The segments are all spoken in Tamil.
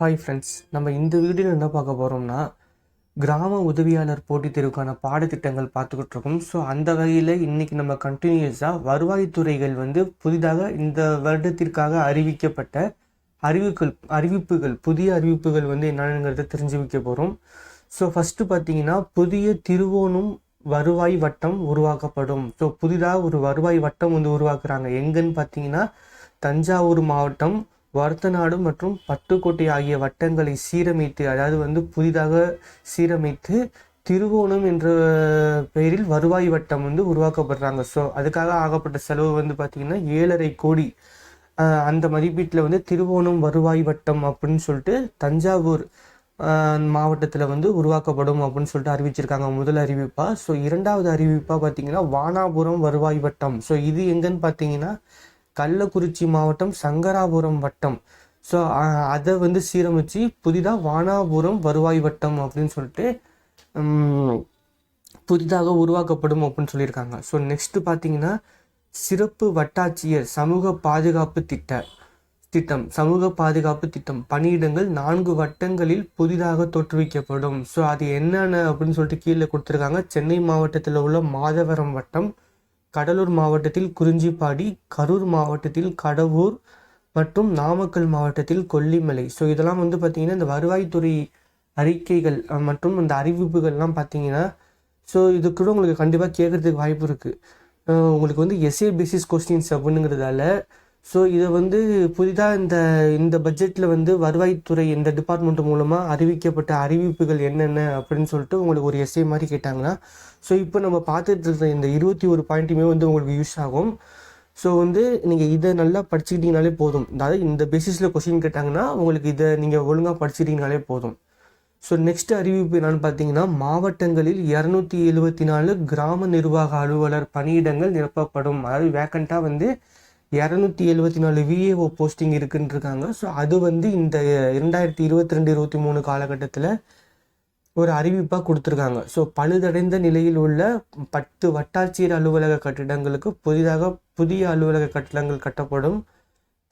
ஹாய் ஃப்ரெண்ட்ஸ், நம்ம இந்த வீடியோவில் என்ன பார்க்க போகிறோம்னா கிராம உதவியாளர் போட்டித் தேர்வுக்கான பாடத்திட்டங்கள் பார்த்துக்கிட்டு இருக்கோம். ஸோ அந்த வகையில் இன்றைக்கி நம்ம கண்டினியூஸாக வருவாய்த்துறைகள் புதிதாக இந்த வருடத்திற்காக அறிவிக்கப்பட்ட புதிய அறிவிப்புகள் என்னங்கிறத தெரிஞ்சு வைக்க போகிறோம். ஸோ ஃபஸ்ட்டு பார்த்தீங்கன்னா புதிய திருவோணம் வருவாய் வட்டம் உருவாக்கப்படும். ஸோ புதிதாக ஒரு வருவாய் வட்டம் உருவாக்குறாங்க. எங்கன்னு பார்த்தீங்கன்னா தஞ்சாவூர் மாவட்டம், வருத்தநாடு மற்றும் பட்டுக்கோட்டை ஆகிய வட்டங்களை சீரமைத்து, அதாவது புதிதாக சீரமைத்து திருவோணம் என்ற பெயரில் வருவாய் வட்டம் உருவாக்கப்படுறாங்க. ஸோ அதுக்காக ஆகப்பட்ட செலவு பார்த்தீங்கன்னா 7.5 கோடி. அந்த மதிப்பீட்டில் திருவோணம் வருவாய் வட்டம் அப்படின்னு சொல்லிட்டு தஞ்சாவூர் மாவட்டத்தில் உருவாக்கப்படும் அப்படின்னு சொல்லிட்டு அறிவிச்சிருக்காங்க முதல் அறிவிப்பாக. ஸோ இரண்டாவது அறிவிப்பாக பார்த்தீங்கன்னா வானாபுரம் வருவாய் வட்டம். ஸோ இது எங்கன்னு பார்த்தீங்கன்னா கள்ளக்குறிச்சி மாவட்டம், சங்கராபுரம் வட்டம். ஸோ அதை சீரமைச்சு புதிதாக வானாபுரம் வருவாய் வட்டம் அப்படின்னு சொல்லிட்டு புதிதாக உருவாக்கப்படும் அப்படின்னு சொல்லியிருக்காங்க. ஸோ நெக்ஸ்ட் பார்த்தீங்கன்னா சிறப்பு வட்டாட்சியர் சமூக பாதுகாப்பு திட்டம் பணியிடங்கள் 4 வட்டங்களில் புதிதாக தோற்றுவிக்கப்படும். ஸோ அது என்னென்ன அப்படின்னு சொல்லிட்டு கீழே கொடுத்துருக்காங்க. சென்னை மாவட்டத்தில் உள்ள மாதவரம் வட்டம், கடலூர் மாவட்டத்தில் குறிஞ்சிப்பாடி, கரூர் மாவட்டத்தில் கடவூர் மற்றும் நாமக்கல் மாவட்டத்தில் கொல்லிமலை. ஸோ இதெல்லாம் பார்த்தீங்கன்னா இந்த வருவாய்த்துறை அறிக்கைகள் மற்றும் இந்த அறிவிப்புகள்லாம் பார்த்தீங்கன்னா, ஸோ இது கூட உங்களுக்கு கண்டிப்பாக கேட்குறதுக்கு வாய்ப்பு இருக்குது. உங்களுக்கு எஸ்ஏ பேசிஸ் கொஸ்டின்ஸ் அப்படிங்கிறதால ஸோ இதை புதிதாக இந்த பட்ஜெட்டில் வருவாய்த்துறை இந்த டிபார்ட்மெண்ட் மூலமாக அறிவிக்கப்பட்ட அறிவிப்புகள் என்னென்ன அப்படின்னு சொல்லிட்டு உங்களுக்கு ஒரு எஸ்ஏ மாதிரி கேட்டாங்கன்னா, ஸோ இப்போ நம்ம பார்த்துட்டு இருக்கிற இந்த 21 பாயிண்ட்டுமே உங்களுக்கு யூஸ் ஆகும். ஸோ நீங்கள் இதை நல்லா படிச்சுக்கிட்டீங்கனாலே போதும். அதாவது இந்த பேசிஸில் கொஸ்டின் கேட்டாங்கன்னா உங்களுக்கு இதை நீங்கள் ஒழுங்காக படிச்சுக்கிட்டீங்கனாலே போதும். ஸோ நெக்ஸ்ட் அறிவிப்பு என்னென்னு பார்த்தீங்கன்னா மாவட்டங்களில் 274 கிராம நிர்வாக அலுவலர் பணியிடங்கள் நிரப்பப்படும். அதாவது வேக்கண்ட்டாக 274 விஏஓ போஸ்டிங் இருக்குன்னு இருக்காங்க. ஸோ அது இந்த 2022-23 காலகட்டத்தில் ஒரு அறிவிப்பாக கொடுத்துருக்காங்க. ஸோ பழுதடைந்த நிலையில் உள்ள 10 வட்டாட்சியர் அலுவலக கட்டிடங்களுக்கு புதிய அலுவலக கட்டிடங்கள் கட்டப்படும்.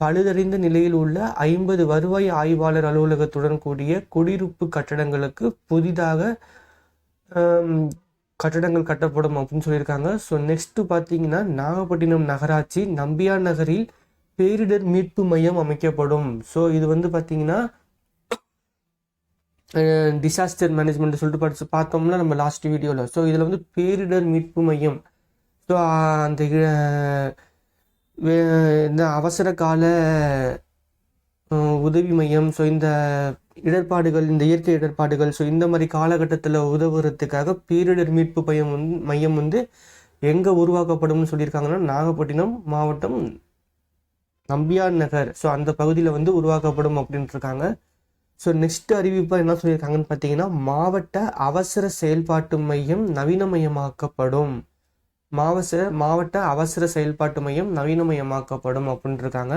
பழுதடைந்த நிலையில் உள்ள 50 வருவாய் ஆய்வாளர் அலுவலகத்துடன் கூடிய குடியிருப்பு கட்டடங்களுக்கு புதிதாக கட்டடங்கள் கட்டப்படும் அப்படின்னு சொல்லியிருக்காங்க. ஸோ நெக்ஸ்ட் பார்த்தீங்கன்னா நாகப்பட்டினம் நகராட்சி நம்பியார் நகரில் பேரிடர் மீட்பு மையம் அமைக்கப்படும். ஸோ இது பார்த்தீங்கன்னா டிசாஸ்டர் மேனேஜ்மெண்ட் சொல்லிட்டு பார்த்தோம்னா நம்ம லாஸ்ட் வீடியோவில். ஸோ இதில் பேரிடர் மீட்பு மையம், ஸோ அந்த இந்த அவசர கால உதவி மையம், ஸோ இந்த இடர்பாடுகள், இந்த இயற்கை இடர்பாடுகள், ஸோ இந்த மாதிரி காலகட்டத்தில் உதவுறதுக்காக பேரிடர் மீட்பு மையம் எங்கே உருவாக்கப்படும்னு சொல்லியிருக்காங்கன்னா நாகப்பட்டினம் மாவட்டம் நம்பியார் நகர், ஸோ அந்த பகுதியில் உருவாக்கப்படும் அப்படின்ட்டு இருக்காங்க. ஸோ நெக்ஸ்ட் அறிவிப்பாக என்ன சொல்லியிருக்காங்கன்னு பார்த்தீங்கன்னா மாவட்ட அவசர செயல்பாட்டு மையம் நவீனமயமாக்கப்படும். மாவட்ட அவசர செயல்பாட்டு மையம் நவீனமயமாக்கப்படும் அப்படின்ட்டு இருக்காங்க.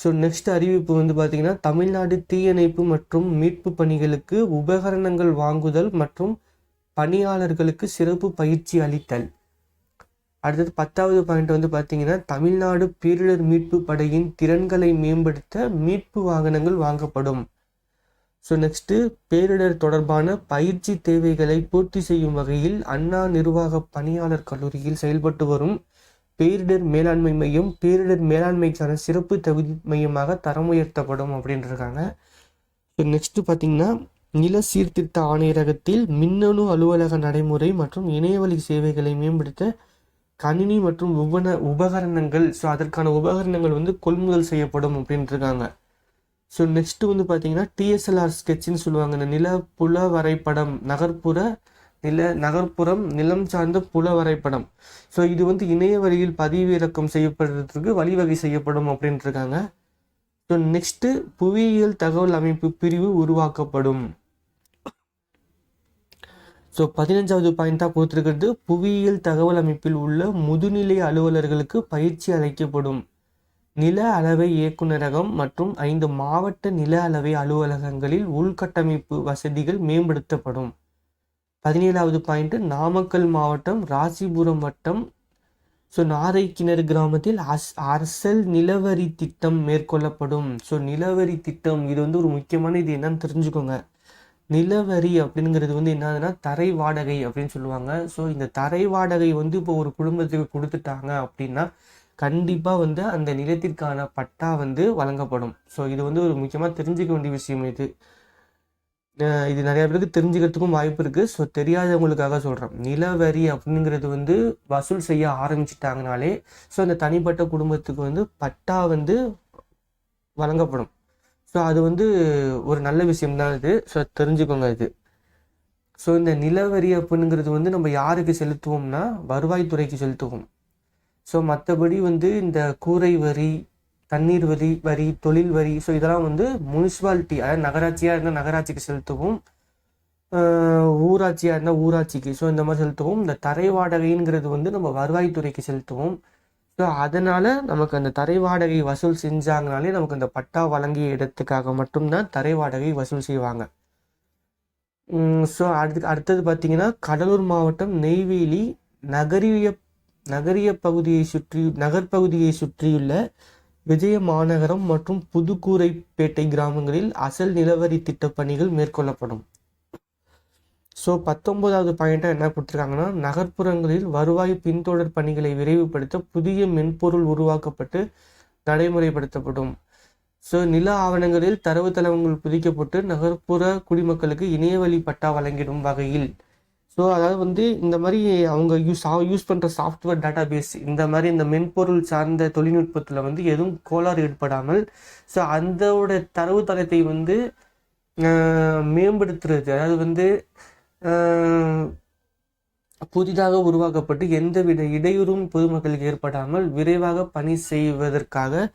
ஸோ நெக்ஸ்ட் அறிவிப்பு பார்த்தீங்கன்னா தமிழ்நாடு தீயணைப்பு மற்றும் மீட்பு பணிகளுக்கு உபகரணங்கள் வாங்குதல் மற்றும் பணியாளர்களுக்கு சிறப்பு பயிற்சி அளித்தல். அடுத்தது 10வது பாயிண்ட் பார்த்தீங்கன்னா தமிழ்நாடு பேரிடர் மீட்பு படையின் திறன்களை மேம்படுத்த மீட்பு வாகனங்கள் வாங்கப்படும். ஸோ நெக்ஸ்ட்டு பேரிடர் தொடர்பான பயிற்சி தேவைகளை பூர்த்தி செய்யும் வகையில் அண்ணா நிர்வாக பணியாளர் கல்லூரியில் செயல்பட்டு வரும் பேரிடர் மேலாண்மை மையம் பேரிடர் மேலாண்மைக்கான சிறப்பு தகுதி மையமாக தரம் உயர்த்தப்படும் அப்படின்ட்டு இருக்காங்க. ஸோ நெக்ஸ்ட்டு பார்த்தீங்கன்னா நில சீர்திருத்த ஆணையரகத்தில் மின்னணு அலுவலக நடைமுறை மற்றும் இணையவழி சேவைகளை மேம்படுத்த கணினி மற்றும் உபகரணங்கள், ஸோ அதற்கான உபகரணங்கள் கொள்முதல் செய்யப்படும் அப்படின்ட்டு இருக்காங்க. ஸோ நெக்ஸ்ட்டு பார்த்தீங்கன்னா டிஎஸ்எல்ஆர் ஸ்கெட்சுன்னு சொல்லுவாங்க. இந்த நிலப்புல வரைபடம், நகர்ப்புறம் நிலம் சார்ந்த புல வரைபடம். ஸோ இது இணைய வழியில் பதிவிறக்கம் செய்யப்படுறதுக்கு வழிவகை செய்யப்படும் அப்படின்ட்டு இருக்காங்க. ஸோ நெக்ஸ்ட்டு புவியியல் தகவல் அமைப்பு பிரிவு உருவாக்கப்படும். ஸோ 15வது பாயிண்டாக கொடுத்துருக்கிறது புவியியல் தகவல் அமைப்பில் உள்ள முதுநிலை அலுவலர்களுக்கு பயிற்சி அளிக்கப்படும். நில அளவை இயக்குநரகம் மற்றும் 5 மாவட்ட நில அளவை அலுவலகங்களில் உள்கட்டமைப்பு வசதிகள் மேம்படுத்தப்படும். 17வது பாயிண்ட் நாமக்கல் மாவட்டம் ராசிபுரம் வட்டம் ஸோ நாரை கிணறு கிராமத்தில் அரசல் நிலவரி திட்டம் மேற்கொள்ளப்படும். ஸோ நிலவரி திட்டம் இது வந்து ஒரு முக்கியமான இது என்னன்னு தெரிஞ்சுக்கோங்க. நிலவரி அப்படிங்கிறது வந்து என்னதுன்னா தரை வாடகை அப்படின்னு சொல்லுவாங்க. ஸோ இந்த தரை வாடகை வந்து இப்போ ஒரு குடும்பத்துக்கு கொடுத்துட்டாங்க அப்படின்னா கண்டிப்பாக வந்து அந்த நிலத்திற்கான பட்டா வந்து வழங்கப்படும். ஸோ இது வந்து ஒரு முக்கியமாக தெரிஞ்சுக்க வேண்டிய விஷயம் இது. இது நிறைய பேருக்கு தெரிஞ்சுக்கிறதுக்கும் வாய்ப்பு இருக்குது. ஸோ தெரியாதவங்களுக்காக சொல்கிறேன். நிலவரி அப்படிங்கிறது வந்து வசூல் செய்ய ஆரம்பிச்சிட்டாங்கனாலே ஸோ அந்த தனிப்பட்ட குடும்பத்துக்கு வந்து பட்டா வந்து வழங்கப்படும். ஸோ அது வந்து ஒரு நல்ல விஷயம்தான் இது. ஸோ தெரிஞ்சுக்கோங்க இது. ஸோ இந்த நிலவரி அப்படிங்கிறது வந்து நம்ம யாருக்கு செலுத்துவோம்னா வருவாய்த்துறைக்கு செலுத்துவோம். ஸோ மற்றபடி வந்து இந்த கூரை வரி, தண்ணீர் வரி, தொழில் வரி, ஸோ இதெல்லாம் வந்து முனிசிபாலிட்டி, அதாவது நகராட்சியாக இருந்தால் நகராட்சிக்கு செலுத்துவோம், ஊராட்சியாக இருந்தால் ஊராட்சிக்கு, ஸோ இந்த மாதிரி செலுத்துவோம். இந்த தரை வாடகைங்கிறது வந்து நம்ம வருவாய்த்துறைக்கு செலுத்துவோம். ஸோ அதனால் நமக்கு அந்த தரை வாடகை வசூல் செஞ்சாங்கனாலே நமக்கு அந்த பட்டா வழங்கிய இடத்துக்காக மட்டும்தான் தரை வாடகை வசூல் செய்வாங்க. ஸோ அடுத்தது பார்த்தீங்கன்னா கடலூர் மாவட்டம் நெய்வேலி நகர்பகுதியை சுற்றியுள்ள விஜய மாநகரம் மற்றும் புதுக்கூரைப்பேட்டை கிராமங்களில் அசல் நிலவரி திட்ட பணிகள் மேற்கொள்ளப்படும். ஸோ 19வது பாயிண்டாக என்ன கொடுத்துருக்காங்கன்னா நகர்ப்புறங்களில் வருவாய் பின்தொடர் பணிகளை விரைவுபடுத்த புதிய மென்பொருள் உருவாக்கப்பட்டு நடைமுறைப்படுத்தப்படும். ஸோ நில ஆவணங்களில் தரவுத்தளங்கள் புதிக்கப்பட்டு நகர்ப்புற குடிமக்களுக்கு இணையவழி பட்டா வழங்கிடும் வகையில். ஸோ அதாவது வந்து இந்த மாதிரி அவங்க யூஸ் பண்ணுற சாஃப்ட்வேர் டேட்டா பேஸ், இந்த மாதிரி இந்த மென்பொருள் சார்ந்த தொழில்நுட்பத்தில் வந்து எதுவும் கோளாறு ஏற்படாமல் ஸோ அதோட தரவுத்தளத்தை வந்து மேம்படுத்துறது, அதாவது வந்து புதிதாக உருவாக்கப்பட்டு எந்தவித இடையூறும் பொதுமக்களுக்கு ஏற்படாமல் விரைவாக பணி செய்வதற்காக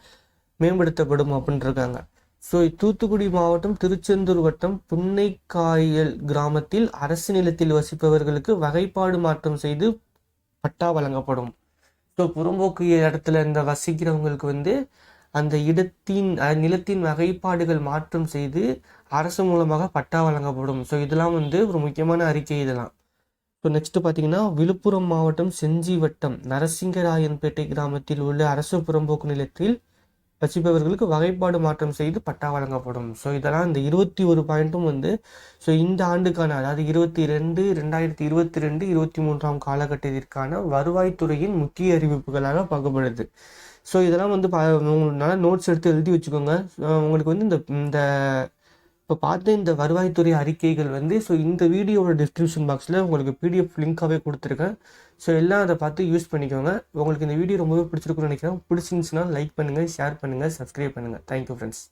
மேம்படுத்தப்படும் அப்படின்ட்டுருக்காங்க. ஸோ தூத்துக்குடி மாவட்டம் திருச்செந்தூர் வட்டம் புன்னைக்காயல் கிராமத்தில் அரசு நிலத்தில் வசிப்பவர்களுக்கு வகைப்பாடு மாற்றம் செய்து பட்டா வழங்கப்படும். ஸோ புறம்போக்கு இடத்துல இந்த வசிக்கிறவங்களுக்கு வந்து அந்த நிலத்தின் வகைப்பாடுகள் மாற்றம் செய்து அரசு மூலமாக பட்டா வழங்கப்படும். ஸோ இதெல்லாம் வந்து ஒரு முக்கியமான அறிக்கை இதெல்லாம். ஸோ நெக்ஸ்ட் பார்த்தீங்கன்னா விழுப்புரம் மாவட்டம் செஞ்சி வட்டம் நரசிங்கராயன்பேட்டை கிராமத்தில் உள்ள அரசு புறம்போக்கு நிலத்தில் வசிப்பவர்களுக்கு வகைப்பாடு மாற்றம் செய்து பட்டா வழங்கப்படும். ஸோ இதெல்லாம் இந்த 21 பாயிண்ட்டும் வந்து ஸோ இந்த ஆண்டுக்கான, அதாவது 2022 23ஆம் காலகட்டத்திற்கான வருவாய்த்துறையின் முக்கிய அறிவிப்புகளாக பார்க்கப்படுது. ஸோ இதெல்லாம் வந்து நல்லா நோட்ஸ் எடுத்து எழுதி வச்சுக்கோங்க. உங்களுக்கு வந்து இந்த இப்போ பார்த்து இந்த வருவாய்த்துறை அறிக்கைகள் வந்து ஸோ இந்த வீடியோவோட டிஸ்கிரிப்ஷன் பாக்ஸில் உங்களுக்கு பிடிஎஃப் லிங்காகவே கொடுத்துருக்கேன். ஸோ எல்லாம் அதை பார்த்து யூஸ் பண்ணிக்கோங்க. உங்களுக்கு இந்த வீடியோ ரொம்பவே பிடிச்சிருக்குன்னு நினைக்கிறேன். பிடிச்சிருந்துச்சுன்னா லைக் பண்ணுங்கள், ஷேர் பண்ணுங்கள், சப்ஸ்கிரைப் பண்ணுங்கள். Thank you friends.